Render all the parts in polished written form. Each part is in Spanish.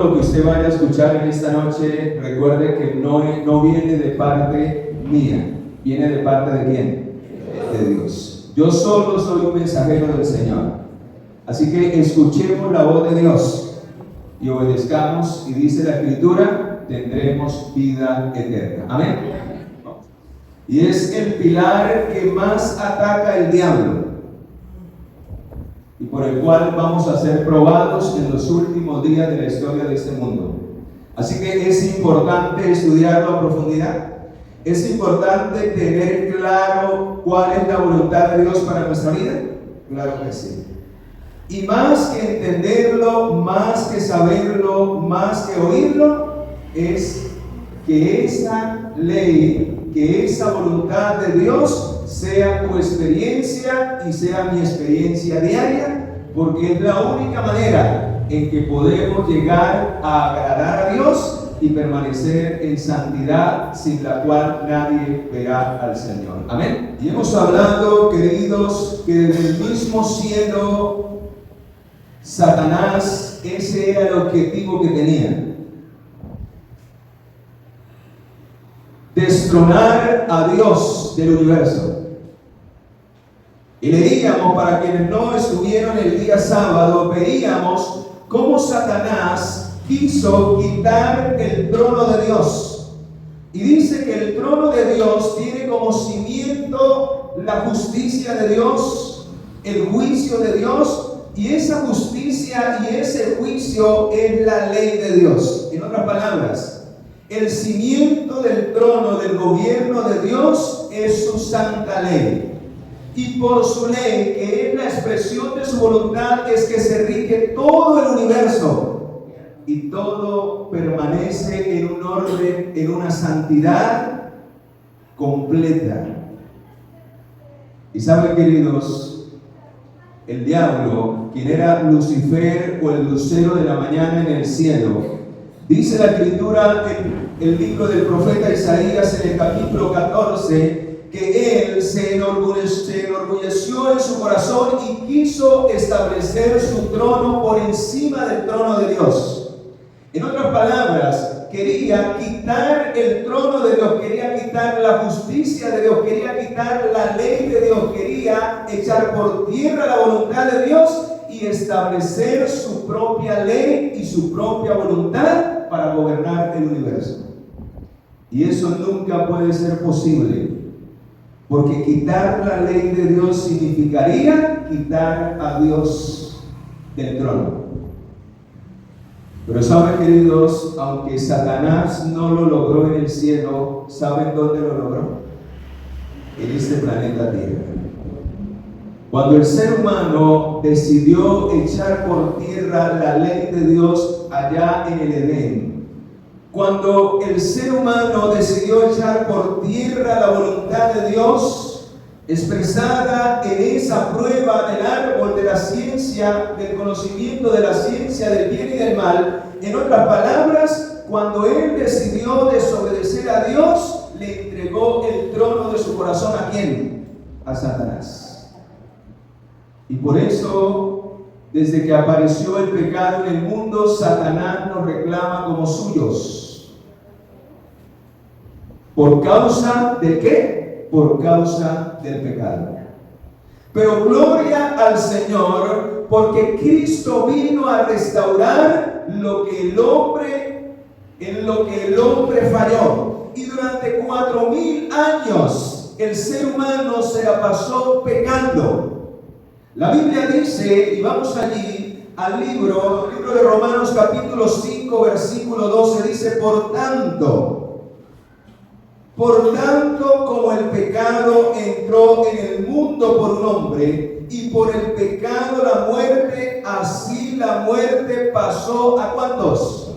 lo que usted vaya a escuchar en esta noche, recuerde que no viene de parte mía, viene de parte de ¿quién? De Dios. Yo solo soy un mensajero del Señor. Así que escuchemos la voz de Dios y obedezcamos, y dice la Escritura, tendremos vida eterna. Amén. Y es el pilar que más ataca el diablo y por el cual vamos a ser probados en los últimos días de la historia de este mundo. Así que es importante estudiarlo a profundidad. Es importante tener claro cuál es la voluntad de Dios para nuestra vida. Claro que sí. Y más que entenderlo, más que saberlo, más que oírlo, es que esa ley, que esa voluntad de Dios sea tu experiencia y sea mi experiencia diaria, porque es la única manera en que podemos llegar a agradar a Dios y permanecer en santidad, sin la cual nadie verá al Señor. Amén. Y hemos hablado, queridos, que desde el mismo cielo Satanás, ese era el objetivo que tenía: destronar a Dios del universo. Y leíamos, para quienes no estuvieron el día sábado, veíamos cómo Satanás quiso quitar el trono de Dios. Y dice que el trono de Dios tiene como cimiento la justicia de Dios, el juicio de Dios, y esa justicia y ese juicio es la ley de Dios. En otras palabras, el cimiento del trono del gobierno de Dios es su santa ley. Y por su ley, que es la expresión de su voluntad, es que se rige todo el universo. Y todo permanece en un orden, en una santidad completa. Y saben, queridos, el diablo, quien era Lucifer o el lucero de la mañana en el cielo, dice la Escritura en el libro del profeta Isaías, en el capítulo 14, que él se enorgulleció en su corazón y quiso establecer su trono por encima del trono de Dios. En otras palabras, quería quitar el trono de Dios, quería quitar la justicia de Dios, quería quitar la ley de Dios, quería echar por tierra la voluntad de Dios y establecer su propia ley y su propia voluntad para gobernar el universo. Y eso nunca puede ser posible, porque quitar la ley de Dios significaría quitar a Dios del trono. Pero saben, queridos, aunque Satanás no lo logró en el cielo, ¿saben dónde lo logró? En este planeta Tierra. Cuando el ser humano decidió echar por tierra la ley de Dios allá en el Edén, cuando el ser humano decidió echar por tierra la voluntad de Dios, expresada en esa prueba del árbol de la ciencia, del conocimiento de la ciencia del bien y del mal, en otras palabras, cuando él decidió desobedecer a Dios, le entregó el trono de su corazón ¿a quién? A Satanás. Y por eso, desde que apareció el pecado en el mundo, Satanás nos reclama como suyos. ¿Por causa de qué? Por causa del pecado. Pero gloria al Señor, porque Cristo vino a restaurar en lo que el hombre falló. Y durante 4000 años el ser humano se la pasó pecando. La Biblia dice, y vamos allí al libro de Romanos capítulo 5 versículo 12, dice: por tanto, como el pecado entró en el mundo por un hombre, y por el pecado la muerte, así la muerte pasó ¿a cuántos?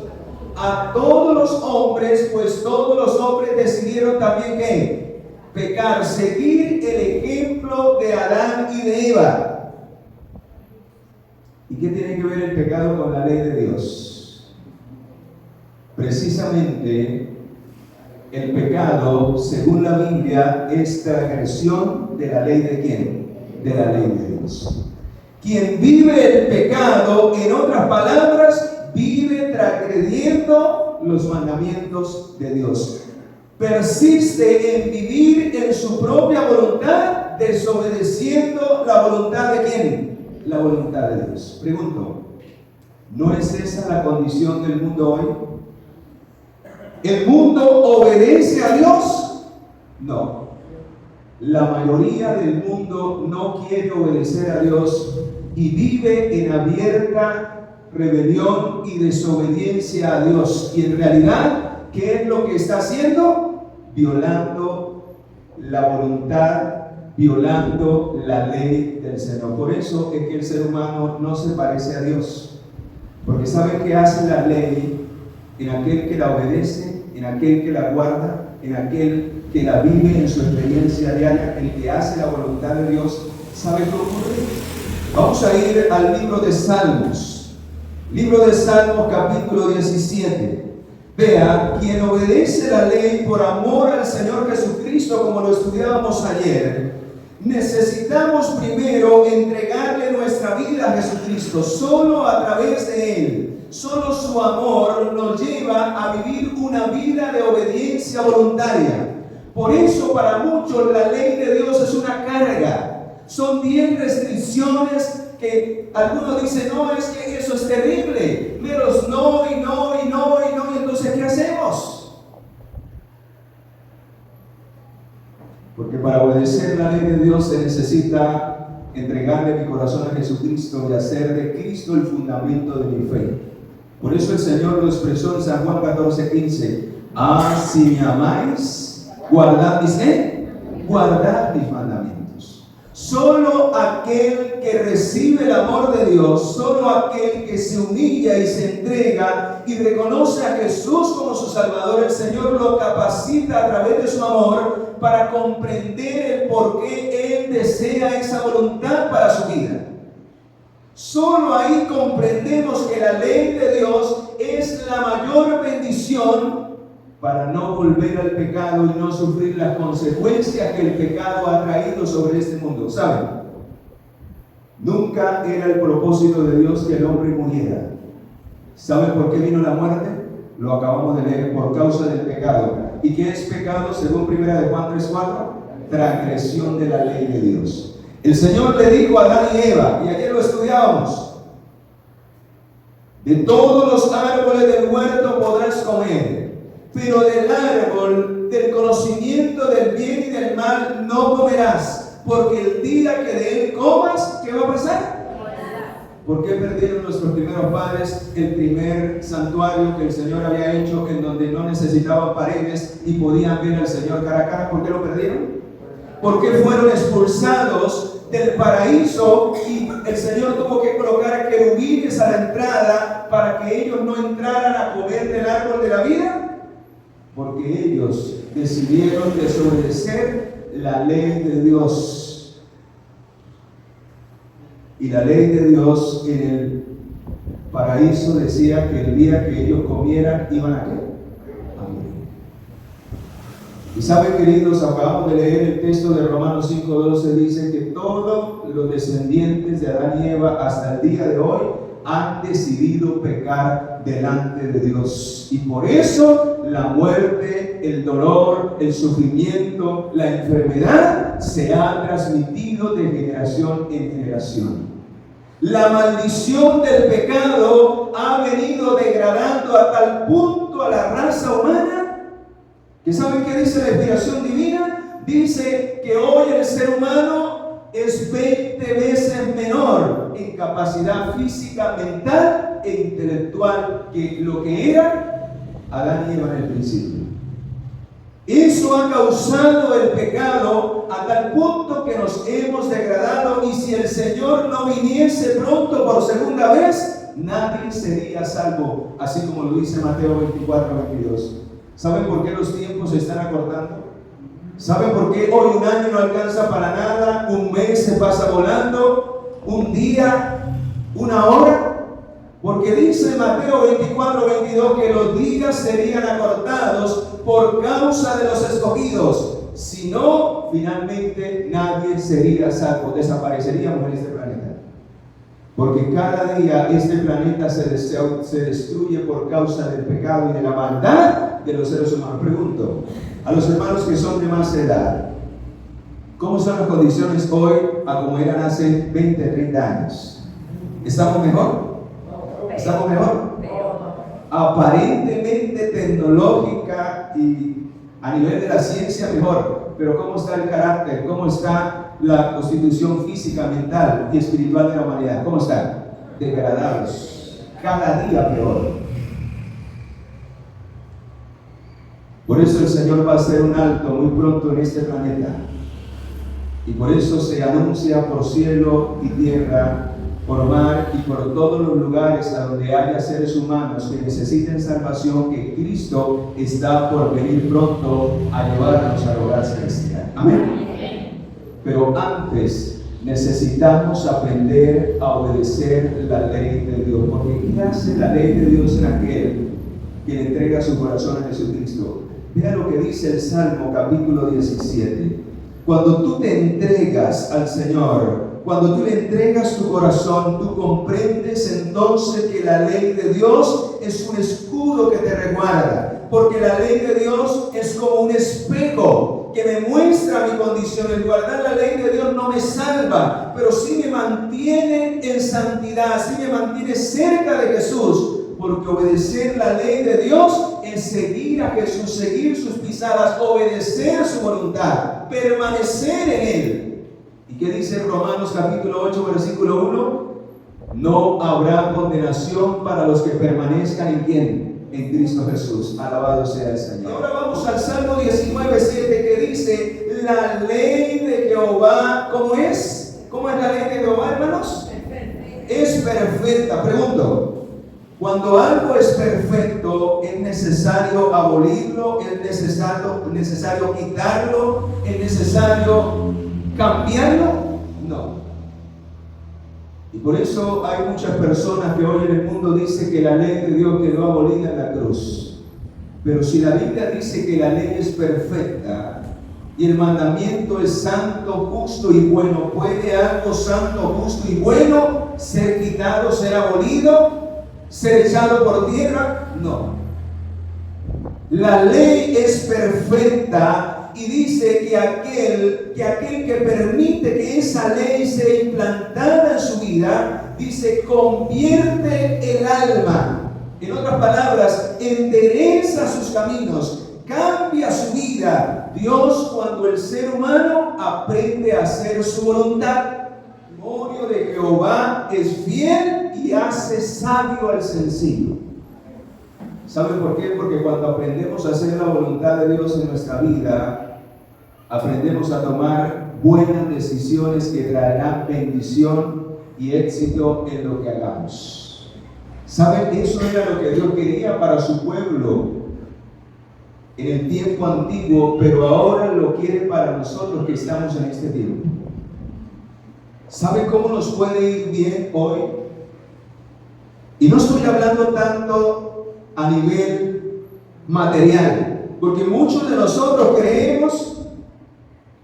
A todos los hombres, pues todos los hombres decidieron también ¿qué? Pecar, seguir el ejemplo de Adán y de Eva. ¿Y qué tiene que ver el pecado con la ley de Dios? Precisamente el pecado, según la Biblia, es transgresión de la ley de ¿quién? De la ley de Dios. Quien vive el pecado, en otras palabras, vive transgrediendo los mandamientos de Dios. Persiste en vivir en su propia voluntad, desobedeciendo la voluntad de ¿quién? La voluntad de Dios. Pregunto, ¿no es esa la condición del mundo hoy? ¿El mundo obedece a Dios? No. La mayoría del mundo no quiere obedecer a Dios y vive en abierta rebelión y desobediencia a Dios. Y en realidad, ¿qué es lo que está haciendo? Violando la voluntad, violando la ley del Señor. Por eso es que el ser humano no se parece a Dios, porque sabe que hace la ley en aquel que la obedece, en aquel que la guarda, en aquel que la vive en su experiencia diaria. El que hace la voluntad de Dios sabe qué ocurre. Vamos a ir al libro de Salmos, capítulo 17. Vea, quien obedece la ley por amor al Señor Jesucristo, como lo estudiábamos ayer, necesitamos primero entregarle nuestra vida a Jesucristo. Solo a través de Él, solo su amor nos lleva a vivir una vida de obediencia voluntaria. Por eso para muchos la ley de Dios es una carga. Son 10 restricciones que algunos dicen, no, es que eso es terrible. Menos no, y entonces ¿qué hacemos? Porque para obedecer la ley de Dios se necesita entregarle mi corazón a Jesucristo y hacer de Cristo el fundamento de mi fe. Por eso el Señor lo expresó en San Juan 14:15. Si me amáis, guardad mis mandamientos. Solo aquel que recibe el amor de Dios, solo aquel que se humilla y se entrega y reconoce a Jesús como su Salvador, el Señor lo capacita a través de su amor para comprender el por qué Él desea esa voluntad para su vida. Solo ahí comprendemos que la ley de Dios es la mayor bendición para no volver al pecado y no sufrir las consecuencias que el pecado ha traído sobre este mundo. ¿Saben? Nunca era el propósito de Dios que el hombre muriera. ¿Saben por qué vino la muerte? Lo acabamos de leer, por causa del pecado. ¿Y qué es pecado según 1 Juan 3:4? Transgresión de la ley de Dios. El Señor le dijo a Adán y Eva, y ayer lo estudiábamos: de todos los árboles del huerto podrás comer, pero del árbol del conocimiento del bien y del mal no comerás, porque el día que de él comas, ¿qué va a pasar? ¿Por qué perdieron nuestros primeros padres el primer santuario que el Señor había hecho, en donde no necesitaban paredes y podían ver al Señor cara a cara? ¿Por qué lo perdieron? ¿Por qué fueron expulsados del paraíso y el Señor tuvo que colocar querubines a la entrada para que ellos no entraran a comer del árbol de la vida? Porque ellos decidieron desobedecer la ley de Dios. Y la ley de Dios en el paraíso decía que el día que ellos comieran iban a ¿qué? A morir. Y saben, queridos, acabamos de leer el texto de Romanos 5:12, dice que todos los descendientes de Adán y Eva hasta el día de hoy han decidido pecar delante de Dios. Y por eso la muerte, el dolor, el sufrimiento, la enfermedad se ha transmitido de generación en generación. La maldición del pecado ha venido degradando a tal punto a la raza humana que ¿saben qué dice la inspiración divina? Dice que hoy el ser humano es 20 veces menor en capacidad física, mental e intelectual que lo que era Adán y Eva en el principio. Eso ha causado el pecado a tal punto que nos hemos degradado, y si el Señor no viniese pronto por segunda vez, nadie sería salvo, así como lo dice Mateo 24:22. ¿Saben por qué los tiempos se están acortando? ¿Saben por qué hoy un año no alcanza para nada? Un mes se pasa volando, un día, una hora. Porque dice Mateo 24:22 que los días serían acortados por causa de los escogidos. Si no, finalmente nadie sería salvo, desapareceríamos en este planeta. Porque cada día este planeta se destruye por causa del pecado y de la maldad de los seres humanos. Pregunto a los hermanos que son de más edad, ¿cómo son las condiciones hoy a como eran hace 20, 30 años? ¿Estamos mejor? ¿Estamos mejor? Aparentemente tecnológica y a nivel de la ciencia mejor, pero ¿cómo está el carácter? ¿Cómo está la constitución física, mental y espiritual de la humanidad? ¿Cómo están? Degradados, cada día peor. Por eso el Señor va a hacer un alto muy pronto en este planeta, y por eso se anuncia por cielo y tierra, por mar y por todos los lugares a donde haya seres humanos que necesiten salvación, que Cristo está por venir pronto a llevarnos a la hogar celestial. Amén. Pero antes necesitamos aprender a obedecer la ley de Dios, porque ¿qué hace la ley de Dios en aquel que le entrega su corazón a Jesucristo? Vea lo que dice el Salmo capítulo 17. Cuando tú te entregas al Señor, cuando tú le entregas tu corazón, tú comprendes entonces que la ley de Dios es un escudo que te resguarda, porque la ley de Dios es como un espejo que me muestra mi condición. El guardar la ley de Dios no me salva, pero sí me mantiene en santidad, sí me mantiene cerca de Jesús, porque obedecer la ley de Dios es seguir a Jesús, seguir sus pisadas, obedecer su voluntad, permanecer en Él. ¿Y qué dice Romanos capítulo 8, versículo 1? No habrá condenación para los que permanezcan en ¿quién? En Cristo Jesús. Alabado sea el Señor. Ahora vamos al Salmo 19, 7, que dice: la ley de Jehová, ¿cómo es? ¿Cómo es la ley de Jehová, hermanos? Es perfecta. Pregunto, cuando algo es perfecto, ¿es necesario abolirlo? ¿Es necesario quitarlo? ¿Es necesario cambiarlo? No. Y por eso hay muchas personas que hoy en el mundo dicen que la ley de Dios quedó abolida en la cruz. Pero si la Biblia dice que la ley es perfecta y el mandamiento es santo, justo y bueno, ¿puede algo santo, justo y bueno ser quitado, ser abolido, ser echado por tierra? No. La ley es perfecta y dice que aquel que permite que esa ley sea implantada en su vida, dice, convierte el alma. En otras palabras, endereza sus caminos, cambia su vida. Dios, cuando el ser humano aprende a hacer su voluntad. Memoria de Jehová es fiel y hace sabio al sencillo. ¿Sabe por qué? Porque cuando aprendemos a hacer la voluntad de Dios en nuestra vida, aprendemos a tomar buenas decisiones que traerán bendición y éxito en lo que hagamos. ¿Saben? Eso era lo que Dios quería para su pueblo en el tiempo antiguo, pero ahora lo quiere para nosotros que estamos en este tiempo. ¿Saben cómo nos puede ir bien hoy? Y no estoy hablando tanto a nivel material, porque muchos de nosotros creemos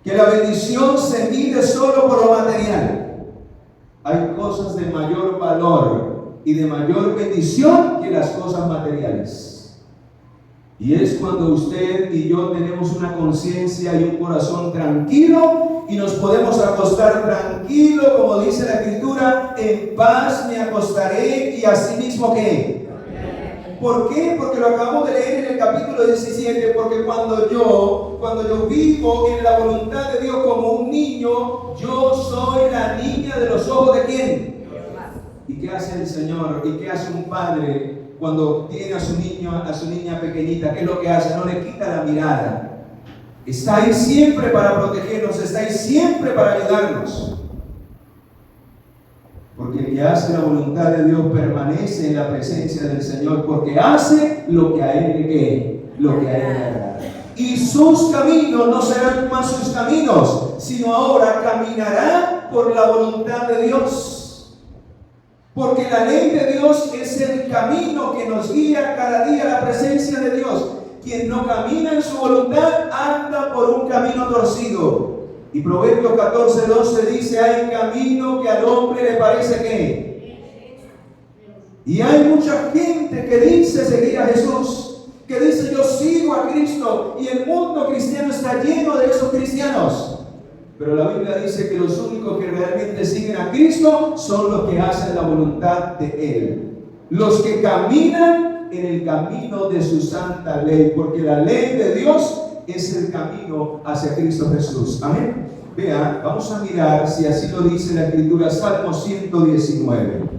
que la bendición se mide solo por lo material. Hay cosas de mayor valor y de mayor bendición que las cosas materiales. Y es cuando usted y yo tenemos una conciencia y un corazón tranquilo y nos podemos acostar tranquilo, como dice la Escritura, en paz me acostaré y asimismo ¿qué? ¿Por qué? Porque lo acabamos de leer en el capítulo 17, porque cuando yo vivo en la voluntad de Dios como un niño, yo soy la niña de los ojos de ¿quién? ¿Y qué hace el Señor? ¿Y qué hace un padre cuando tiene a su niña pequeñita? ¿Qué es lo que hace? No le quita la mirada. Está ahí siempre para protegernos, está ahí siempre para ayudarnos. Porque el que hace la voluntad de Dios permanece en la presencia del Señor, porque hace lo que a Él le agrada. Y sus caminos no serán más sus caminos, sino ahora caminará por la voluntad de Dios. Porque la ley de Dios es el camino que nos guía cada día a la presencia de Dios. Quien no camina en su voluntad anda por un camino torcido. Y Proverbios 14:12 dice: hay camino que al hombre le parece ¿qué? Y hay mucha gente que dice seguir a Jesús, que dice yo sigo a Cristo, y el mundo cristiano está lleno de esos cristianos. Pero la Biblia dice que los únicos que realmente siguen a Cristo son los que hacen la voluntad de Él, los que caminan en el camino de su santa ley, porque la ley de Dios es el camino hacia Cristo Jesús. Amén. Vean, vamos a mirar si así lo dice la Escritura, Salmo 119.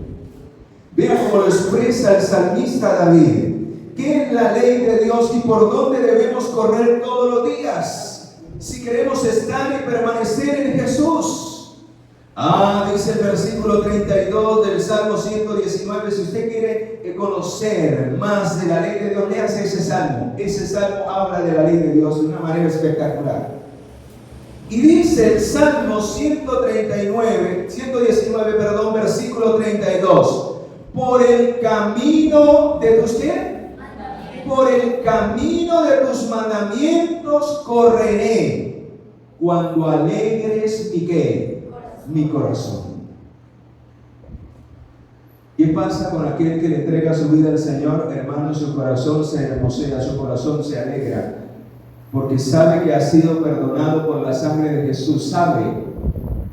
Vean cómo lo expresa el salmista David. ¿Qué es la ley de Dios y por dónde debemos correr todos los días si queremos estar y permanecer en Jesús? Dice el versículo 32 del Salmo 119, si usted quiere conocer más de la ley de Dios, léase ese salmo. Ese salmo habla de la ley de Dios de una manera espectacular. Y dice el Salmo 119, versículo 32, por el camino de tus ¿qué? Por el camino de tus mandamientos correré, cuando alegres mi ¿qué? Mi corazón. ¿Qué pasa con aquel que le entrega su vida al Señor? Hermano, su corazón se hermosea, su corazón se alegra, porque sabe que ha sido perdonado por la sangre de Jesús, sabe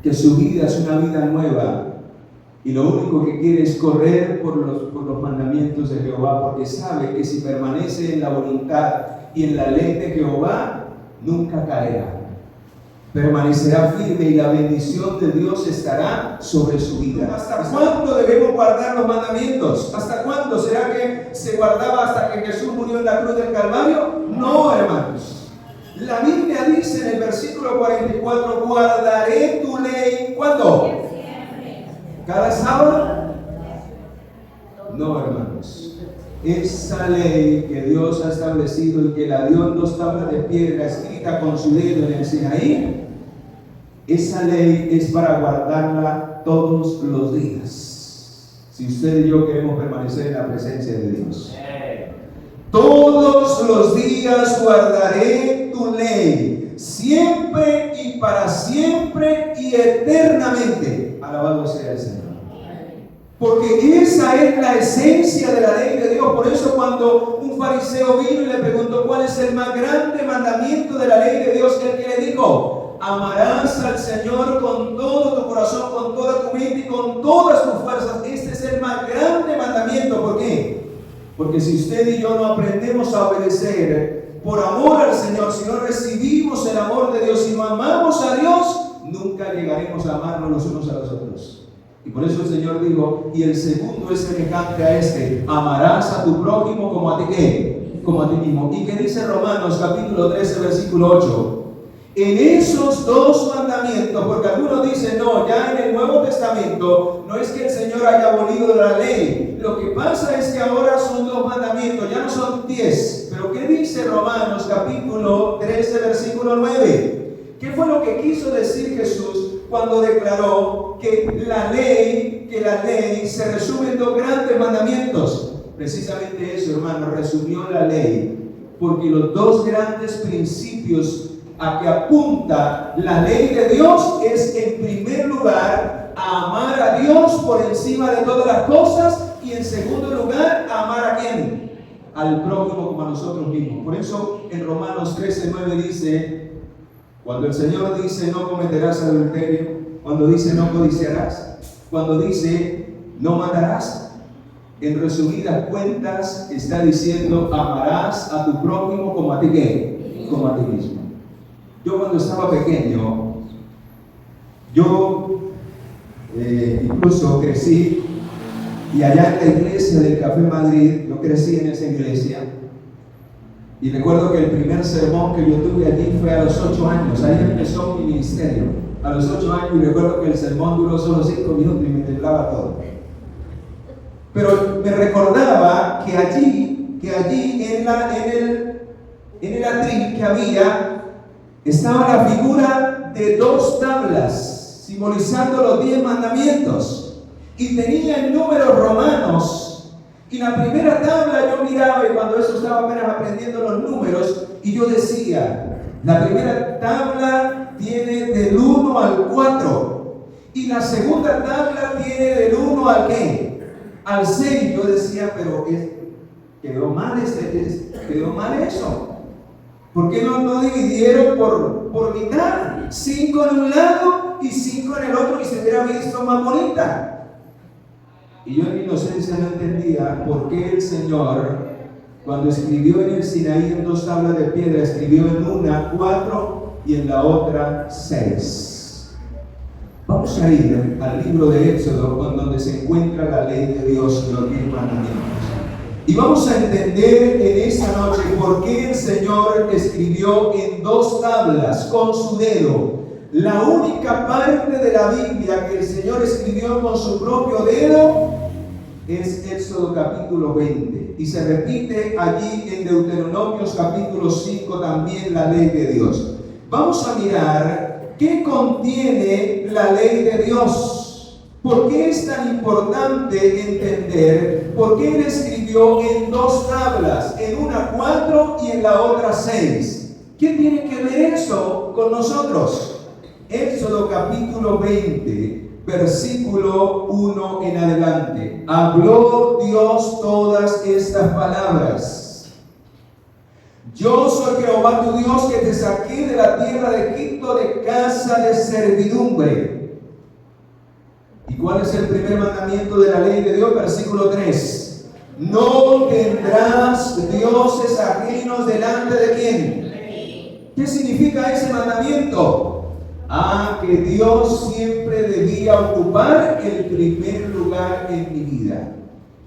que su vida es una vida nueva, y lo único que quiere es correr por los mandamientos de Jehová, porque sabe que si permanece en la voluntad y en la ley de Jehová, nunca caerá. Permanecerá firme y la bendición de Dios estará sobre su vida. ¿Hasta cuándo debemos guardar los mandamientos? ¿Hasta cuándo? ¿Será que se guardaba hasta que Jesús murió en la cruz del Calvario? No, hermanos. La Biblia dice en el versículo 44, guardaré tu ley. ¿Cuándo? ¿Cada sábado? No, hermanos. Esa ley que Dios ha establecido y que la dio en 2 tablas de piedra escrita con su dedo en el Sinaí, esa ley es para guardarla todos los días. Si usted y yo queremos permanecer en la presencia de Dios. Todos los días guardaré tu ley, siempre y para siempre y eternamente. Alabado sea el Señor. Porque esa es la esencia de la ley de Dios. Por eso cuando un fariseo vino y le preguntó cuál es el más grande mandamiento de la ley de Dios, el que le dijo, amarás al Señor con todo tu corazón, con toda tu mente y con todas tus fuerzas. Este es el más grande mandamiento. ¿Por qué? Porque si usted y yo no aprendemos a obedecer por amor al Señor, si no recibimos el amor de Dios, si no amamos a Dios, nunca llegaremos a amarnos los unos a los otros. Y por eso el Señor dijo, y el segundo es semejante a este, amarás a tu prójimo como a ti ¿qué? Como a ti mismo. ¿Y qué dice Romanos capítulo 13 versículo 8? En esos 2 mandamientos, porque algunos dicen, no, ya en el Nuevo Testamento no es que el Señor haya abolido la ley. Lo que pasa es que ahora son 2 mandamientos, ya no son 10. Pero ¿qué dice Romanos capítulo 13 versículo 9? ¿Qué fue lo que quiso decir Jesús cuando declaró que la ley se resume en 2 grandes mandamientos? Precisamente eso, hermano, resumió la ley, porque los 2 grandes principios a que apunta la ley de Dios es, en primer lugar, a amar a Dios por encima de todas las cosas, y en segundo lugar, a amar a ¿quién? Al prójimo como a nosotros mismos. Por eso en Romanos 13:9 dice, cuando el Señor dice no cometerás adulterio, cuando dice no codiciarás, cuando dice no matarás, en resumidas cuentas está diciendo amarás a tu prójimo como a ti ¿qué? Como a ti mismo. Yo cuando estaba pequeño, incluso crecí, y allá en la iglesia del Café Madrid, yo crecí en esa iglesia, y recuerdo que el primer sermón que yo tuve allí fue a los 8 años, ahí empezó mi ministerio, a los 8 años, y recuerdo que el sermón duró solo 5 minutos y me temblaba todo. Pero me recordaba que allí en el atril que había, estaba la figura de 2 tablas, simbolizando los 10 mandamientos, y tenía el número romanos, y la primera tabla yo miraba, y cuando eso estaba apenas aprendiendo los números, y yo decía, la primera tabla tiene del 1 al 4, y la segunda tabla tiene del 1 al ¿qué? al 6, yo decía, pero quedó mal eso. ¿Por qué no dividieron por mitad? 5 en un lado y 5 en el otro y se hubiera visto más bonita. Y yo en mi inocencia no entendía por qué el Señor, cuando escribió en el Sinaí en 2 tablas de piedra, escribió en una 4 y en la otra 6. Vamos a ir al libro de Éxodo, donde se encuentra la ley de Dios y los 10 mandamientos. Y vamos a entender en esta noche por qué el Señor escribió en 2 tablas con su dedo. La única parte de la Biblia que el Señor escribió con su propio dedo es Éxodo capítulo 20. Y se repite allí en Deuteronomios capítulo 5 también la ley de Dios. Vamos a mirar qué contiene la ley de Dios. ¿Por qué es tan importante entender por qué Él escribió en 2 tablas, en una 4 y en la otra 6? ¿Qué tiene que ver eso con nosotros? Éxodo capítulo 20, versículo 1 en adelante. Habló Dios todas estas palabras. Yo soy Jehová tu Dios que te saqué de la tierra de Egipto de casa de servidumbre. ¿Y cuál es el primer mandamiento de la ley de Dios? Versículo 3. No tendrás dioses ajenos delante de quién. ¿Qué significa ese mandamiento? Que Dios siempre debía ocupar el primer lugar en mi vida.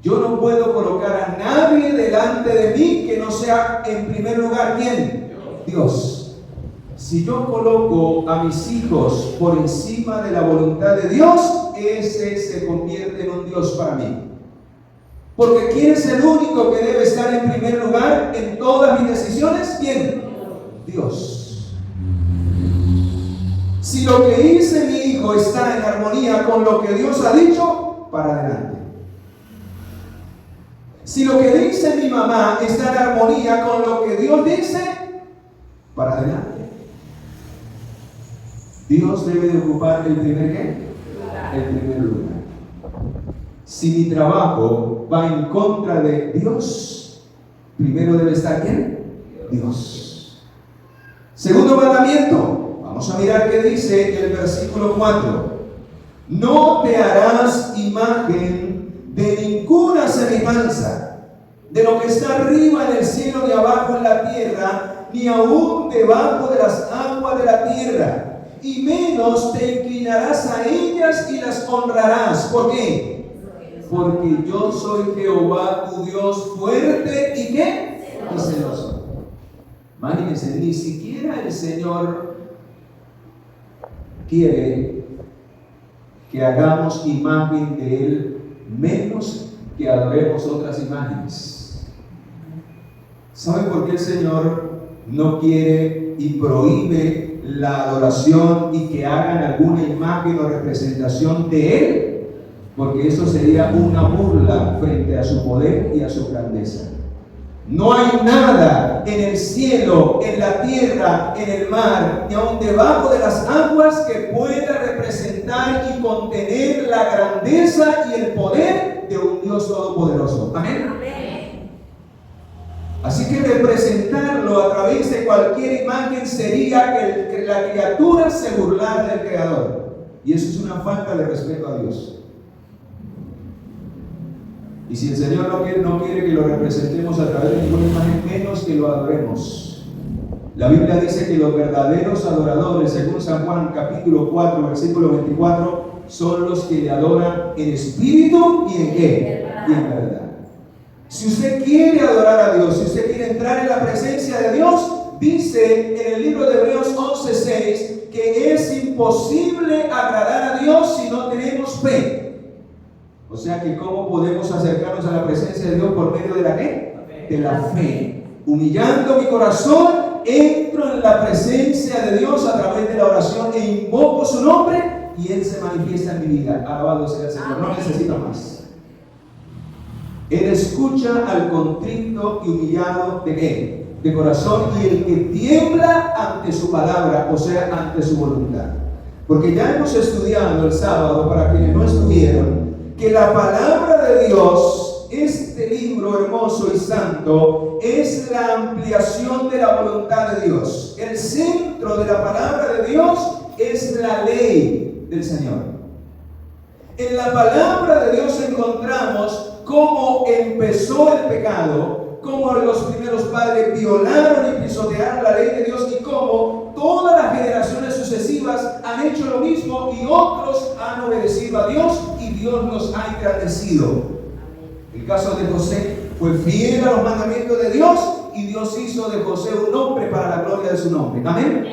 Yo no puedo colocar a nadie delante de mí que no sea en primer lugar ¿quién? Dios. Si yo coloco a mis hijos por encima de la voluntad de Dios, ese se convierte en un Dios para mí. Porque ¿quién es el único que debe estar en primer lugar en todas mis decisiones? ¿Quién? Dios. Si lo que dice mi hijo está en armonía con lo que Dios ha dicho, para adelante. Si lo que dice mi mamá está en armonía con lo que Dios dice, para adelante. Dios debe de ocupar el primer ¿qué? El primer lugar. Si mi trabajo va en contra de Dios, primero debe estar ¿quién? Dios. Segundo mandamiento, vamos a mirar qué dice el versículo 4. No te harás imagen de ninguna semejanza de lo que está arriba en el cielo ni abajo en la tierra, ni aún debajo de las aguas de la tierra. Y menos te inclinarás a ellas y las honrarás. ¿Por qué? Porque yo soy Jehová tu Dios fuerte y ¿qué? Y celoso. Imagínense, ni siquiera el Señor quiere que hagamos imagen de Él, menos que adoremos otras imágenes. ¿Saben por qué el Señor no quiere y prohíbe la adoración y que hagan alguna imagen o representación de Él? Porque eso sería una burla frente a su poder y a su grandeza. No hay nada en el cielo, en la tierra, en el mar, ni aun debajo de las aguas que pueda representar y contener la grandeza y el poder de un Dios todopoderoso. Amén. Así que representarlo a través de cualquier imagen sería que la criatura se burlara del Creador. Y eso es una falta de respeto a Dios. Y si el Señor no quiere que lo representemos a través de ninguna imagen, menos que lo adoremos. La Biblia dice que los verdaderos adoradores, según San Juan capítulo 4, versículo 24, son los que le adoran en espíritu y en ¿qué? Y en verdad. Si usted quiere adorar a Dios, si usted quiere entrar en la presencia de Dios, dice en el libro de Hebreos 11:6 que es imposible agradar a Dios si no tenemos fe. O sea que ¿cómo podemos acercarnos a la presencia de Dios? Por medio de la ¿qué? De la fe. Humillando mi corazón, entro en la presencia de Dios a través de la oración e invoco su nombre y Él se manifiesta en mi vida. Alabado sea el Señor. No necesito más. Él escucha al contrito y humillado de qué? De corazón, y el que tiembla ante su palabra, o sea, ante su voluntad. Porque ya hemos estudiado el sábado, para quienes no estuvieron, que la palabra de Dios, este libro hermoso y santo, es la ampliación de la voluntad de Dios. El centro de la palabra de Dios es la ley del Señor. En la palabra de Dios encontramos cómo empezó el pecado, cómo los primeros padres violaron y pisotearon la ley de Dios y cómo todas las generaciones sucesivas han hecho lo mismo y otros han obedecido a Dios y Dios los ha engrandecido. El caso de José fue fiel a los mandamientos de Dios y Dios hizo de José un hombre para la gloria de su nombre. Amén.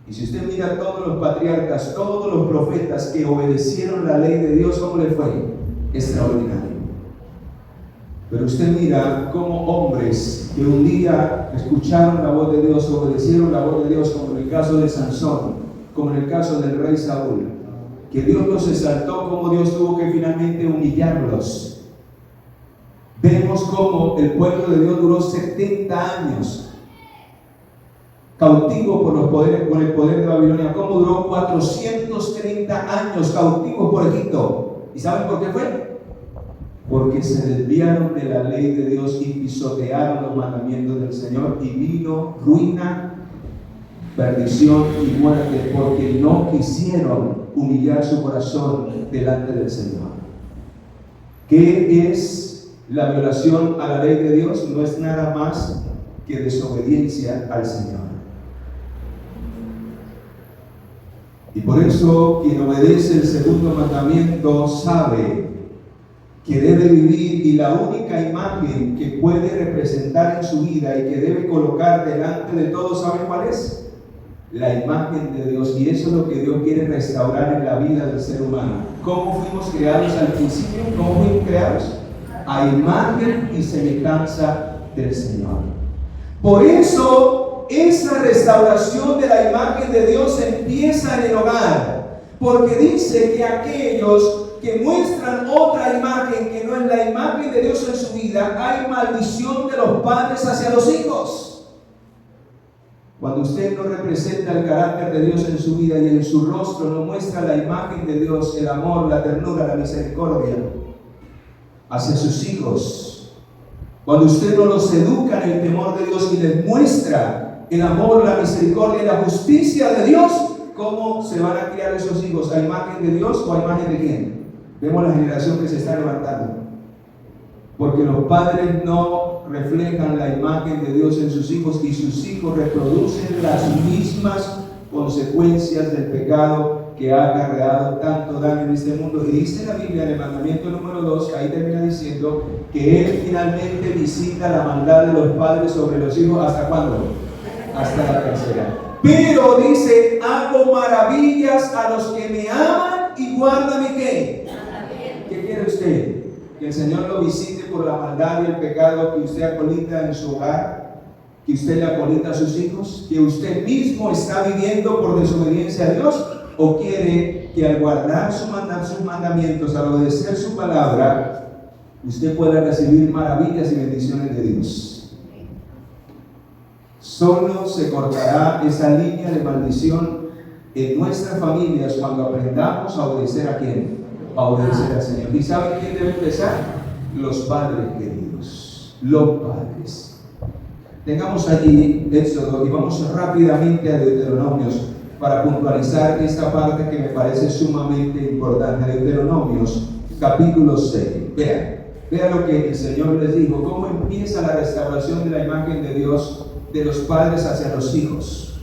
Y si usted mira a todos los patriarcas, todos los profetas que obedecieron la ley de Dios, ¿cómo le fue? Extraordinario. Pero usted mira cómo hombres que un día escucharon la voz de Dios, obedecieron la voz de Dios, como en el caso de Sansón, como en el caso del rey Saúl, que Dios los exaltó, como Dios tuvo que finalmente humillarlos. Vemos cómo el pueblo de Dios duró 70 años cautivo por el poder de Babilonia, como duró 430 años cautivos por Egipto. ¿Y saben por qué fue? Porque se desviaron de la ley de Dios y pisotearon los mandamientos del Señor y vino ruina, perdición y muerte, porque no quisieron humillar su corazón delante del Señor. ¿Qué es la violación a la ley de Dios? No es nada más que desobediencia al Señor. Y por eso quien obedece el segundo mandamiento sabe que debe vivir, y la única imagen que puede representar en su vida y que debe colocar delante de todos, ¿saben cuál es? La imagen de Dios. Y eso es lo que Dios quiere restaurar en la vida del ser humano. ¿Cómo fuimos creados al principio? ¿Cómo fuimos creados? A imagen y semejanza del Señor. Por eso esa restauración de la imagen de Dios empieza en el hogar, porque dice que aquellos que muestran otra imagen que no es la imagen de Dios en su vida, hay maldición de los padres hacia los hijos. Cuando usted no representa el carácter de Dios en su vida y en su rostro no muestra la imagen de Dios, el amor, la ternura, la misericordia hacia sus hijos, cuando usted no los educa en el temor de Dios y les muestra el amor, la misericordia y la justicia de Dios, ¿cómo se van a criar esos hijos? ¿A imagen de Dios o a imagen de quién? Vemos la generación que se está levantando, porque los padres no reflejan la imagen de Dios en sus hijos y sus hijos reproducen las mismas consecuencias del pecado que ha acarreado tanto daño en este mundo. Y dice la Biblia en el mandamiento número 2, ahí termina diciendo que Él finalmente visita la maldad de los padres sobre los hijos. ¿Hasta cuándo? Hasta la tercera. Pero dice, hago maravillas a los que me aman y guardan mi ¿qué? ¿Qué quiere usted? Que el Señor lo visite por la maldad y el pecado que usted acolita en su hogar, que usted le acolita a sus hijos, que usted mismo está viviendo por desobediencia a Dios, o quiere que al guardar sus mandamientos, al obedecer su palabra, usted pueda recibir maravillas y bendiciones de Dios. Solo se cortará esa línea de maldición en nuestras familias cuando aprendamos a obedecer ¿a quién? A obedecer al Señor. ¿Y saben quién debe empezar? Los padres queridos, los padres. Tengamos allí Éxodo y vamos rápidamente a Deuteronomios para puntualizar esta parte que me parece sumamente importante. Deuteronomios capítulo 6. Vean lo que el Señor les dijo, cómo empieza la restauración de la imagen de Dios de los padres hacia los hijos.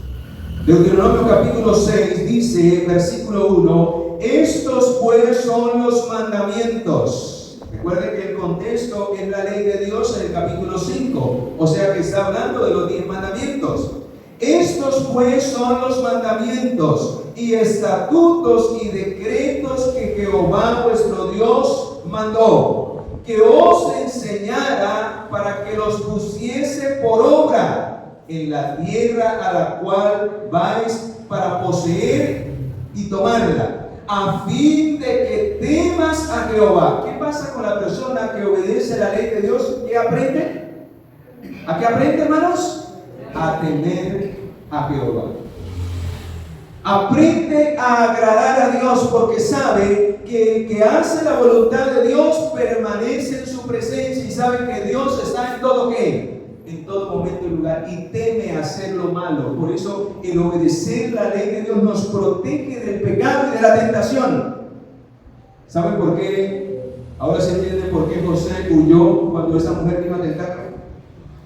Deuteronomio capítulo 6 dice, versículo 1, estos pues son los mandamientos. Recuerden que el contexto es la ley de Dios en el capítulo 5, o sea que está hablando de los 10 mandamientos. Estos pues son los mandamientos y estatutos y decretos que Jehová vuestro Dios mandó, que os enseñara para que los pusiese por obra en la tierra a la cual vais para poseer y tomarla, a fin de que temas a Jehová. ¿Qué pasa con la persona que obedece la ley de Dios? ¿Qué aprende? ¿A qué aprende, hermanos? A temer a Jehová. Aprende a agradar a Dios porque sabe que el que hace la voluntad de Dios permanece en su presencia y sabe que Dios está en todo ¿qué? En todo momento y lugar y teme hacer lo malo. Por eso el obedecer la ley de Dios nos protege del pecado y de la tentación. ¿Sabe por qué? Ahora se entiende por qué José huyó cuando esa mujer vino a tentarlo.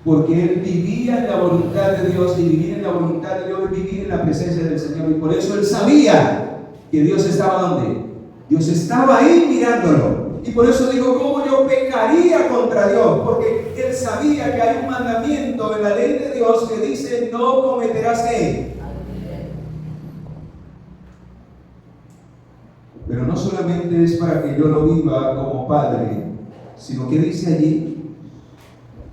Porque él vivía en la voluntad de Dios, y vivir en la voluntad de Dios es vivir en la presencia del Señor. Y por eso él sabía que Dios estaba ¿dónde? Dios estaba ahí mirándolo. Y por eso digo, ¿cómo yo pecaría contra Dios? Porque él sabía que hay un mandamiento en la ley de Dios que dice, no cometerás ¿qué? Pero no solamente es para que yo lo viva como padre, sino que dice allí,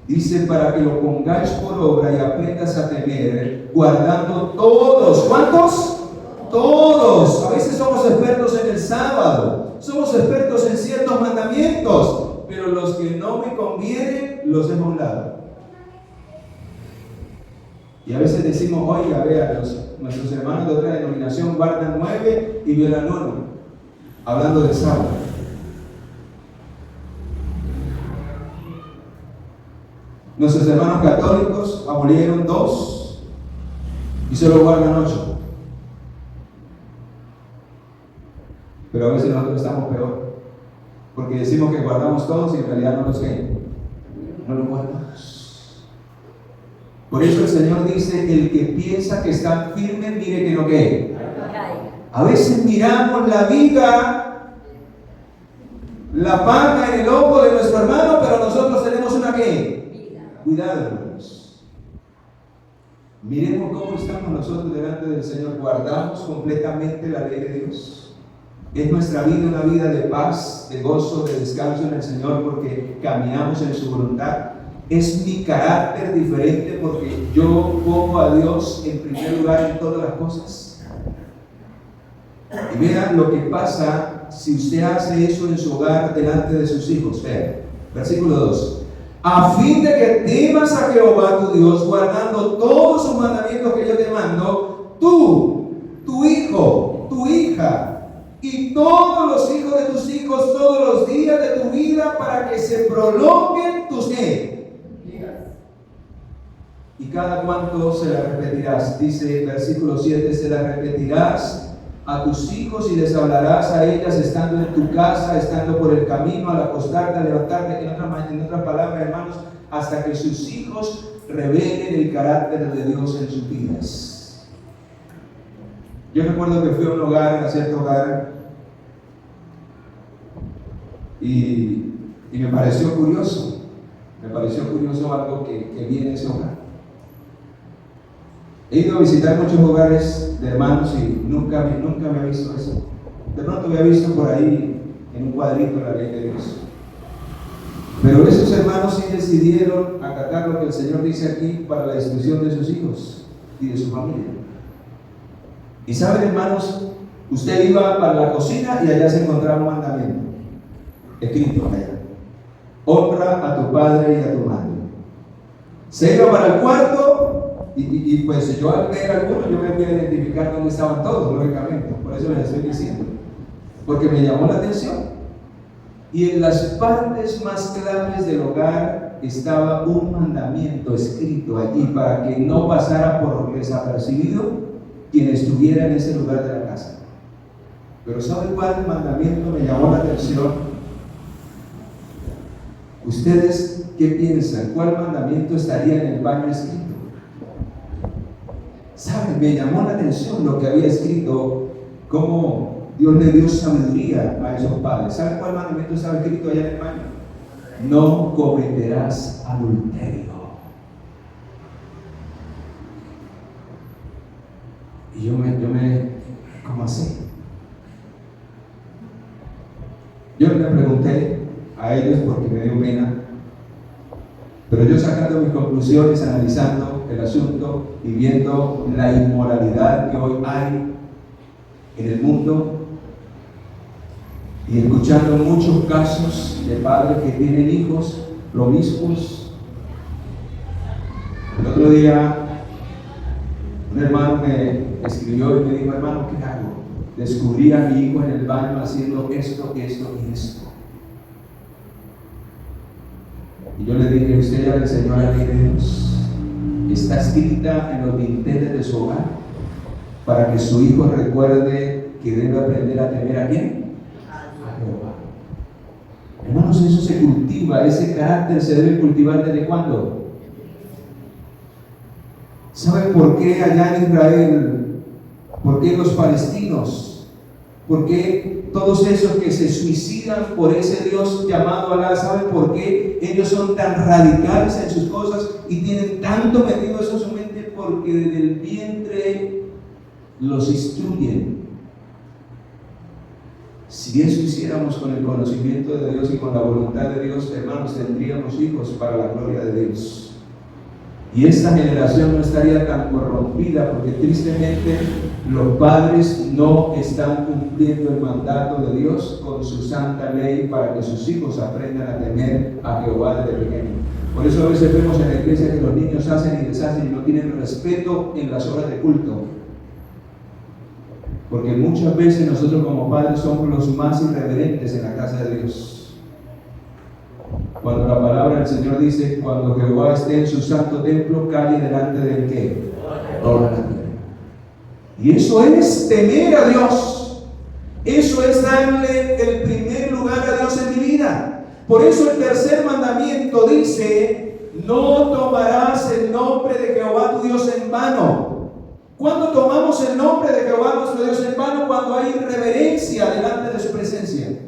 dice para que lo pongáis por obra y aprendas a temer, guardando todos. ¿Cuántos? Todos. A veces somos expertos en el sábado, somos expertos en ciertos mandamientos, pero los que no me convienen los dejo a un lado. Y a veces decimos, oiga, vea, nuestros hermanos de otra denominación guardan 9 y violan 1, hablando del sábado. Nuestros hermanos católicos abolieron 2 y solo guardan 8. Pero a veces nosotros estamos peor, porque decimos que guardamos todos y en realidad no los guardamos. Por eso el Señor dice, el que piensa que está firme, mire que no quede. A veces miramos la viga, la paja en el ojo de nuestro hermano, pero nosotros tenemos una ¿qué? Cuidado, hermanos. Miremos cómo estamos nosotros delante del Señor. ¿Guardamos completamente la ley de Dios? ¿Es nuestra vida una vida de paz, de gozo, de descanso en el Señor porque caminamos en su voluntad? ¿Es mi carácter diferente porque yo pongo a Dios en primer lugar en todas las cosas? Y vean lo que pasa si usted hace eso en su hogar delante de sus hijos. Vean, versículo 2. A fin de que temas a Jehová tu Dios, guardando todos sus mandamientos que yo te mando, tú, tu hijo, tu hija, y todos los hijos de tus hijos, todos los días de tu vida, para que se prolonguen tus días. ¿Y cada cuánto se la repetirás? Dice el versículo 7, se la repetirás a tus hijos y les hablarás a ellas estando en tu casa, estando por el camino, al acostarte, al levantarte, en otras palabras, hermanos, hasta que sus hijos revelen el carácter de Dios en sus vidas. Yo recuerdo que fui a un hogar, a cierto hogar, y me pareció curioso algo que vi en ese hogar. He ido a visitar muchos hogares de hermanos y nunca me había visto eso. De pronto había visto por ahí en un cuadrito la ley de Dios. Pero esos hermanos sí decidieron acatar lo que el Señor dice aquí para la instrucción de sus hijos y de su familia. Y saben, hermanos, usted iba para la cocina y allá se encontraba un mandamiento escrito allá: honra a tu padre y a tu madre. Se iba para el cuarto y pues yo al ver algunos yo me voy a identificar dónde estaban todos, lógicamente. Por eso les estoy diciendo, porque me llamó la atención. Y en las partes más claves del hogar estaba un mandamiento escrito allí para que no pasara por desapercibido quien estuviera en ese lugar de la casa. Pero ¿sabe cuál mandamiento me llamó la atención? ¿Ustedes qué piensan? ¿Cuál mandamiento estaría en el baño escrito? ¿Saben? Me llamó la atención lo que había escrito, cómo Dios le dio sabiduría a esos padres. ¿Saben cuál mandamiento estaba escrito allá en el baño? No cometerás adulterio. Y yo me, ¿cómo así? Yo le pregunté a ellos porque me dio pena, pero yo sacando mis conclusiones, analizando el asunto y viendo la inmoralidad que hoy hay en el mundo y escuchando muchos casos de padres que tienen hijos promiscuos. El otro día Un hermano me escribió y me dijo: hermano, ¿qué hago? Descubrí a mi hijo en el baño haciendo esto y esto. Y yo le dije: usted ya le enseñó a la ley de Dios. Está escrita en los dinteles de su hogar para que su hijo recuerde que debe aprender a temer ¿a quién? A Jehová. Hermanos, eso se cultiva, ese carácter se debe cultivar ¿desde cuándo? ¿Saben por qué allá en Israel? ¿Por qué los palestinos? ¿Por qué todos esos que se suicidan por ese Dios llamado Alá? ¿Saben por qué ellos son tan radicales en sus cosas y tienen tanto metido eso en su mente? Porque desde el vientre los instruyen. Si eso hiciéramos con el conocimiento de Dios y con la voluntad de Dios, hermanos, tendríamos hijos para la gloria de Dios. Y esta generación no estaría tan corrompida, porque tristemente los padres no están cumpliendo el mandato de Dios con su santa ley para que sus hijos aprendan a temer a Jehová desde pequeño. Por eso a veces vemos en la iglesia que los niños hacen y deshacen y no tienen respeto en las horas de culto. Porque muchas veces nosotros como padres somos los más irreverentes en la casa de Dios. Cuando la palabra del Señor dice: cuando Jehová esté en su santo templo, calle delante del ¿qué? Toda la tierra. Y eso es temer a Dios. Eso es darle el primer lugar a Dios en mi vida. Por eso el tercer mandamiento dice: no tomarás el nombre de Jehová tu Dios en vano. ¿Cuándo tomamos el nombre de Jehová nuestro Dios en vano? Cuando hay reverencia delante de su presencia.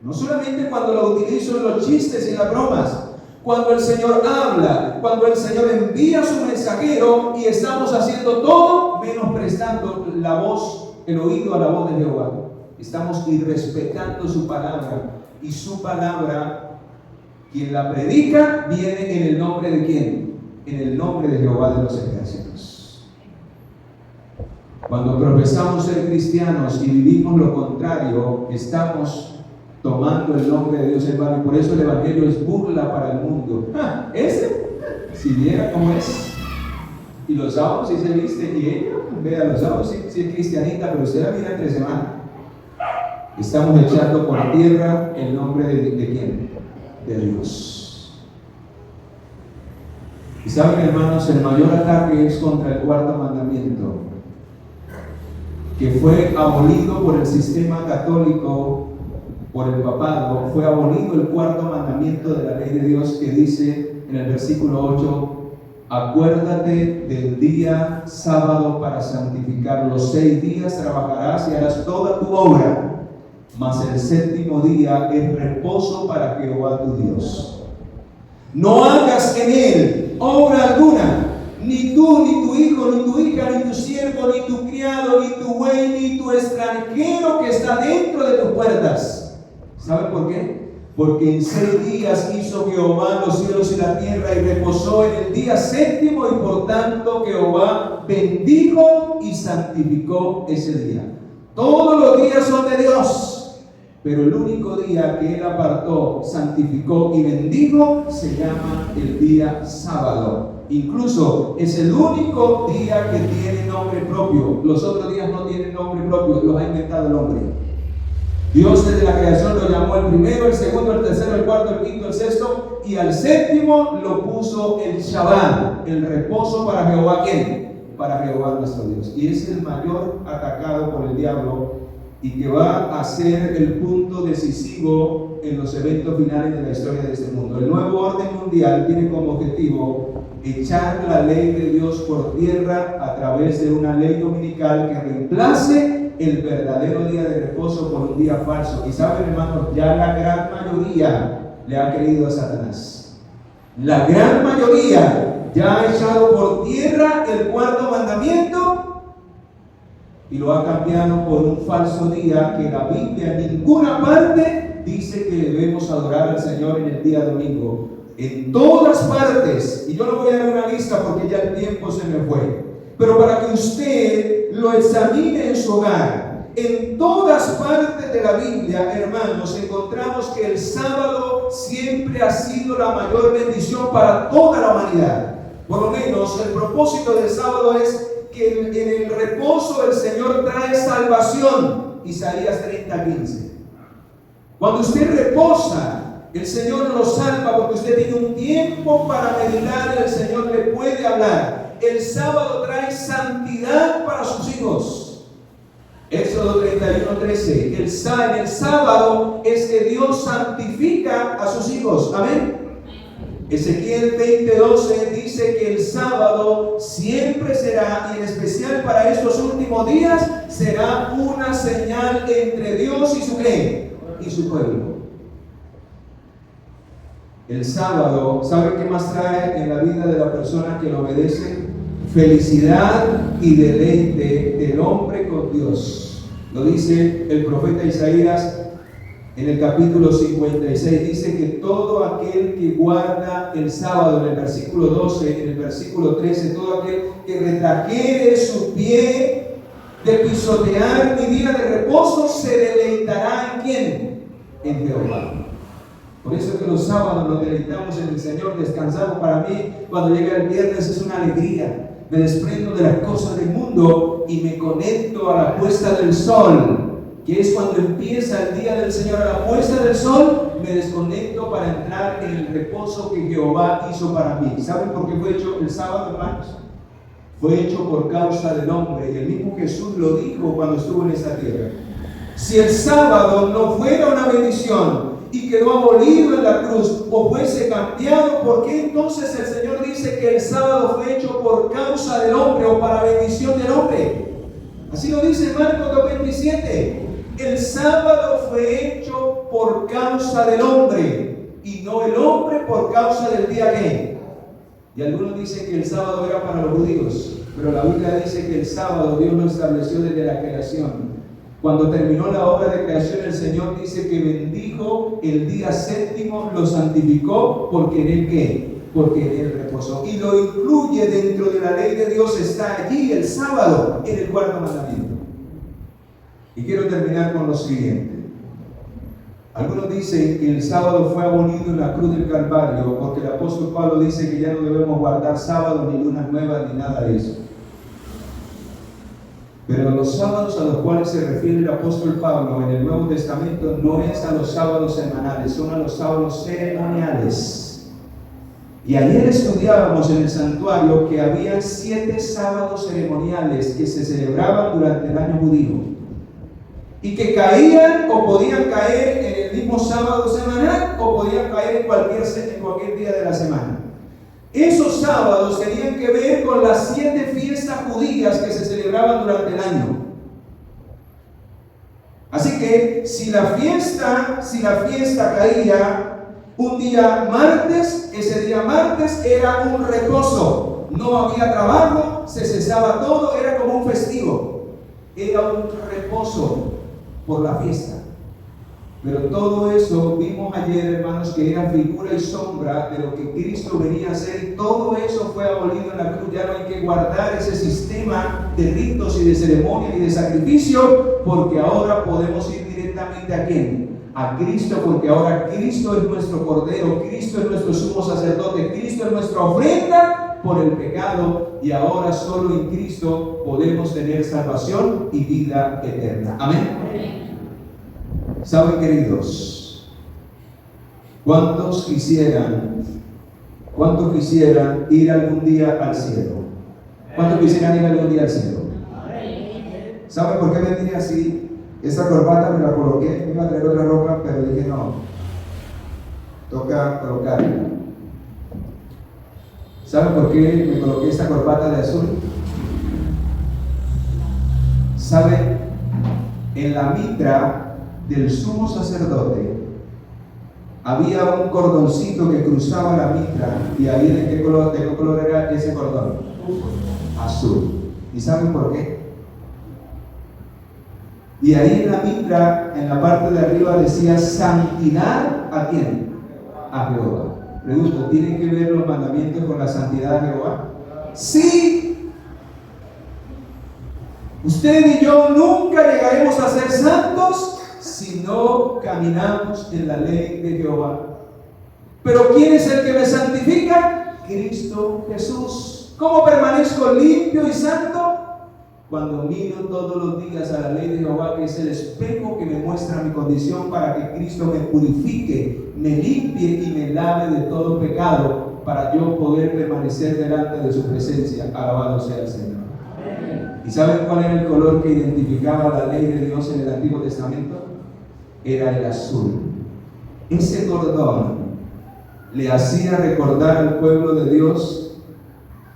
No solamente cuando lo utilizo en los chistes y las bromas, cuando el Señor habla, cuando el Señor envía a su mensajero y estamos haciendo todo menos prestando la voz, el oído a la voz de Jehová. Estamos irrespetando su palabra, y su palabra, quien la predica, viene en el nombre de ¿quién? En el nombre de Jehová de los ejércitos. Cuando profesamos ser cristianos y vivimos lo contrario, estamos tomando el nombre de Dios en vano, y por eso el evangelio es burla para el mundo. Si viera cómo es, y los sábados sí se viste, y ella, vea, los sábados sí es cristianita, pero usted la mira entre semana. Estamos echando por tierra el nombre de ¿quién? De Dios. Y saben, hermanos, el mayor ataque es contra el cuarto mandamiento, que fue abolido por el sistema católico, por el papado. Fue abolido el cuarto mandamiento de la ley de Dios, que dice en el versículo 8: acuérdate del día sábado para santificarlo. 6 días trabajarás y harás toda tu obra, mas el séptimo día es reposo para Jehová tu Dios. No hagas en él obra alguna, ni tú, ni tu hijo, ni tu hija, ni tu siervo, ni tu criado, ni tu buey, ni tu extranjero que está dentro de tus puertas. ¿Saben por qué? Porque en 6 días hizo Jehová los cielos y la tierra, y reposó en el día séptimo, y por tanto Jehová bendijo y santificó ese día. Todos los días son de Dios, pero el único día que Él apartó, santificó y bendijo se llama el día sábado. Incluso es el único día que tiene nombre propio. Los otros días no tienen nombre propio, los ha inventado el hombre. Dios desde la creación lo llamó el primero, el segundo, el tercero, el cuarto, el quinto, el sexto, y al séptimo lo puso el Shabbat, el reposo para Jehová. ¿Quién? Para Jehová nuestro Dios. Y es el mayor atacado por el diablo, y que va a ser el punto decisivo en los eventos finales de la historia de este mundo. El nuevo orden mundial tiene como objetivo echar la ley de Dios por tierra a través de una ley dominical que reemplace el verdadero día de reposo por un día falso. Y saben, hermanos, ya la gran mayoría le ha creído a Satanás. La gran mayoría ya ha echado por tierra el cuarto mandamiento y lo ha cambiado por un falso día que la Biblia en ninguna parte dice que debemos adorar al Señor en el día domingo. En todas partes, y yo no voy a dar una lista porque ya el tiempo se me fue, pero para que usted lo examine en su hogar, en todas partes de la Biblia, hermanos, encontramos que el sábado siempre ha sido la mayor bendición para toda la humanidad. Por lo menos el propósito del sábado es que que en el reposo el Señor trae salvación. Isaías 30:15. Cuando usted reposa, el Señor lo salva porque usted tiene un tiempo para meditar y el Señor le puede hablar. El sábado trae santidad para sus hijos. Éxodo 31:13. En el sábado es que Dios santifica a sus hijos. Amén. Ezequiel 20:12 dice que el sábado siempre será, y en especial para estos últimos días, será una señal entre Dios y su ¿qué? Y su pueblo. El sábado, ¿sabe qué más trae en la vida de la persona que lo obedece? Felicidad y deleite del hombre con Dios. Lo dice el profeta Isaías en el capítulo 56. Dice que todo aquel que guarda el sábado, en el versículo 12, en el versículo 13, todo aquel que retrajere su pie de pisotear mi día de reposo, se deleitará ¿en quién? En Jehová. Por eso que los sábados nos deleitamos en el Señor, descansamos. Para mí, cuando llega el viernes es una alegría. Me desprendo de las cosas del mundo y me conecto a la puesta del sol, que es cuando empieza el día del Señor. A la puesta del sol me desconecto para entrar en el reposo que Jehová hizo para mí. ¿Saben por qué fue hecho el sábado, hermanos? Fue hecho por causa del hombre, y el mismo Jesús lo dijo cuando estuvo en esta tierra. Si el sábado no fuera una bendición y quedó abolido en la cruz o fuese cambiado, ¿por qué entonces el Señor dice que el sábado fue hecho por causa del hombre o para bendición del hombre? Así lo dice Marcos 2:27. El sábado fue hecho por causa del hombre y no el hombre por causa del día que. Y algunos dicen que el sábado era para los judíos, pero la Biblia dice que el sábado Dios lo estableció desde la creación. Cuando terminó la obra de creación, el Señor dice que bendijo el día séptimo, lo santificó, porque en él ¿qué? Porque en él reposó. Y lo incluye dentro de la ley de Dios, está allí el sábado, en el cuarto mandamiento. Y quiero terminar con lo siguiente. Algunos dicen que el sábado fue abolido en la cruz del Calvario, porque el apóstol Pablo dice que ya no debemos guardar sábado, ni lunas nuevas, ni nada de eso. Pero los sábados a los cuales se refiere el apóstol Pablo en el Nuevo Testamento no es a los sábados semanales, son a los sábados ceremoniales. Y ayer estudiábamos en el santuario que había 7 sábados ceremoniales que se celebraban durante el año judío y que caían o podían caer en el mismo sábado semanal o podían caer en cualquier día de la semana. Esos sábados tenían que ver con las 7 fiestas judías que se celebraban durante el año. Así que si la fiesta caía un día martes, ese día martes era un reposo. No había trabajo, se cesaba todo, era como un festivo. Era un reposo por la fiesta. Pero todo eso vimos ayer, hermanos, que era figura y sombra de lo que Cristo venía a hacer, y todo eso fue abolido en la cruz. Ya no hay que guardar ese sistema de ritos y de ceremonia y de sacrificio, porque ahora podemos ir directamente ¿a quién? A Cristo, porque ahora Cristo es nuestro Cordero, Cristo es nuestro sumo sacerdote, Cristo es nuestra ofrenda por el pecado, y ahora solo en Cristo podemos tener salvación y vida eterna. Amén. ¿Saben, queridos? ¿Cuántos quisieran ir algún día al cielo? ¿Cuántos quisieran ir algún día al cielo? ¿Saben por qué me vine así? Esta corbata me la coloqué, me iba a traer otra ropa, pero dije no, toca colocarla. ¿Saben por qué me coloqué esta corbata de azul? ¿Saben? En la mitra del sumo sacerdote había un cordoncito que cruzaba la mitra, y ahí ¿de qué color era ese cordón? Azul. ¿Y saben por qué? Y ahí en la mitra, en la parte de arriba, decía santidad ¿a quién? A Jehová. Pregunto, ¿tienen que ver los mandamientos con la santidad de Jehová? Sí. Usted y yo nunca llegaremos a ser santos si no caminamos en la ley de Jehová. Pero ¿quién es el que me santifica? Cristo Jesús. ¿Cómo permanezco limpio y santo? cuando miro todos los días a la ley de Jehová, que es el espejo que me muestra mi condición para que Cristo me purifique, me limpie y me lave de todo pecado, para yo poder permanecer delante de su presencia. Alabado sea el Señor. ¿Y saben cuál era el color que identificaba la ley de Dios en el Antiguo Testamento? Era el azul. Ese cordón le hacía recordar al pueblo de Dios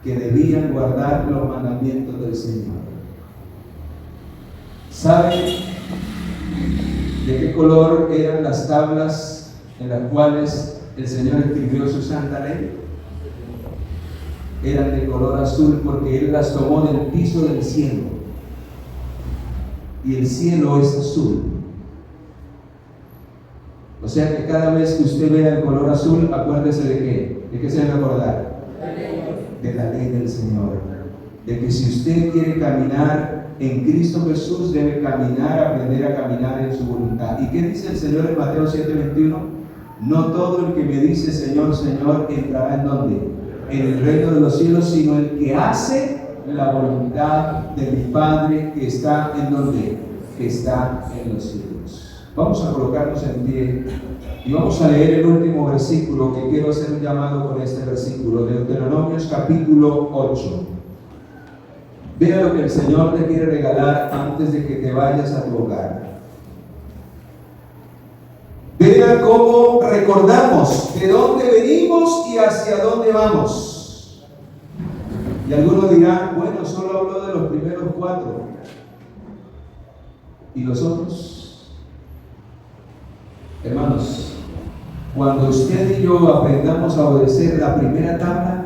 que debían guardar los mandamientos del Señor. ¿Saben de qué color eran las tablas en las cuales el Señor escribió su santa ley? Eran de color azul, porque Él las tomó del piso del cielo, y el cielo es azul. O sea que cada vez que usted vea el color azul, acuérdese de qué. ¿De qué se debe acordar? De la ley del Señor. De que si usted quiere caminar en Cristo Jesús, debe caminar, aprender a caminar en su voluntad. ¿Y qué dice el Señor en Mateo 7:21? No todo el que me dice Señor, Señor, entrará ¿en dónde? En el reino de los cielos, sino el que hace la voluntad de mi Padre que está ¿en dónde? Que está en los cielos. Vamos a colocarnos en pie y vamos a leer el último versículo, que quiero hacer un llamado con este versículo, Deuteronomios capítulo 8. Vea lo que el Señor te quiere regalar antes de que te vayas a tu hogar. Vea cómo recordamos de dónde venimos y hacia dónde vamos. Y algunos dirán, bueno, solo habló de los primeros 4. ¿Y los otros? Hermanos, cuando usted y yo aprendamos a obedecer la primera tabla,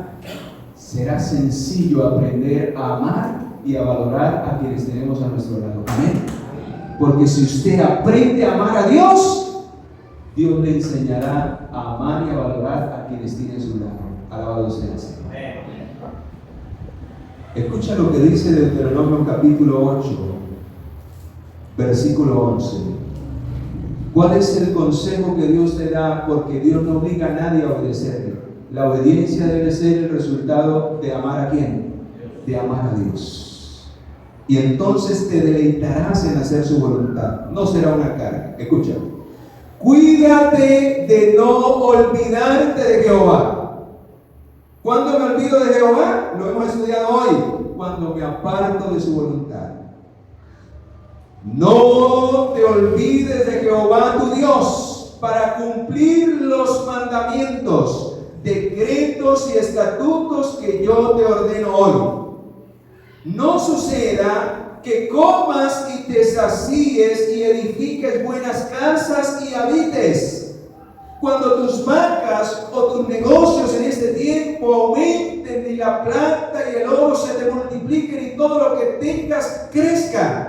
será sencillo aprender a amar y a valorar a quienes tenemos a nuestro lado. Amén. Porque si usted aprende a amar a Dios, Dios le enseñará a amar y a valorar a quienes tiene a su lado. Alabado sea el Señor. Escucha lo que dice Deuteronomio capítulo 8, versículo 11. ¿Cuál es el consejo que Dios te da? Porque Dios no obliga a nadie a obedecerle. La obediencia debe ser el resultado de amar ¿a quién? De amar a Dios. Y entonces te deleitarás en hacer su voluntad. No será una carga. Escucha. Cuídate de no olvidarte de Jehová. ¿Cuándo me olvido de Jehová? Lo hemos estudiado hoy. Cuando me aparto de su voluntad. No te olvides de Jehová tu Dios para cumplir los mandamientos, decretos y estatutos que yo te ordeno hoy. No suceda que comas y te sacíes y edifiques buenas casas y habites, cuando tus vacas o tus negocios en este tiempo aumenten y la plata y el oro se te multipliquen y todo lo que tengas crezca,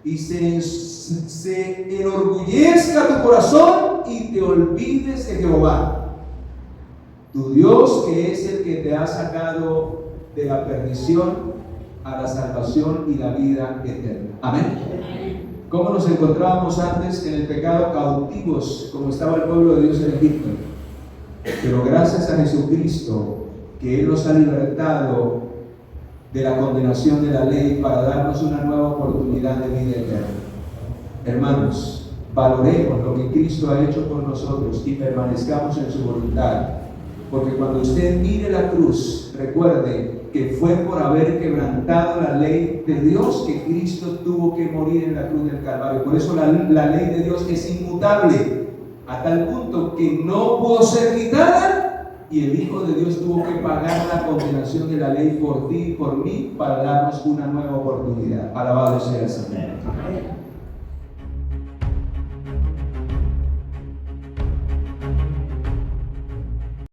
y se enorgullezca tu corazón y te olvides de Jehová tu Dios, que es el que te ha sacado de la perdición a la salvación y la vida eterna. Amén. ¿Cómo nos encontrábamos antes? En el pecado, cautivos, como estaba el pueblo de Dios en Egipto. Pero gracias a Jesucristo, que Él nos ha libertado de la condenación de la ley para darnos una nueva oportunidad de vida eterna. Hermanos, valoremos lo que Cristo ha hecho por nosotros y permanezcamos en su voluntad. Porque cuando usted mire la cruz, recuerde que fue por haber quebrantado la ley de Dios que Cristo tuvo que morir en la cruz del Calvario. Por eso la ley de Dios es inmutable, a tal punto que no pudo ser quitada, y el Hijo de Dios tuvo que pagar la condenación de la ley por ti y por mí para darnos una nueva oportunidad. Alabado sea el Señor.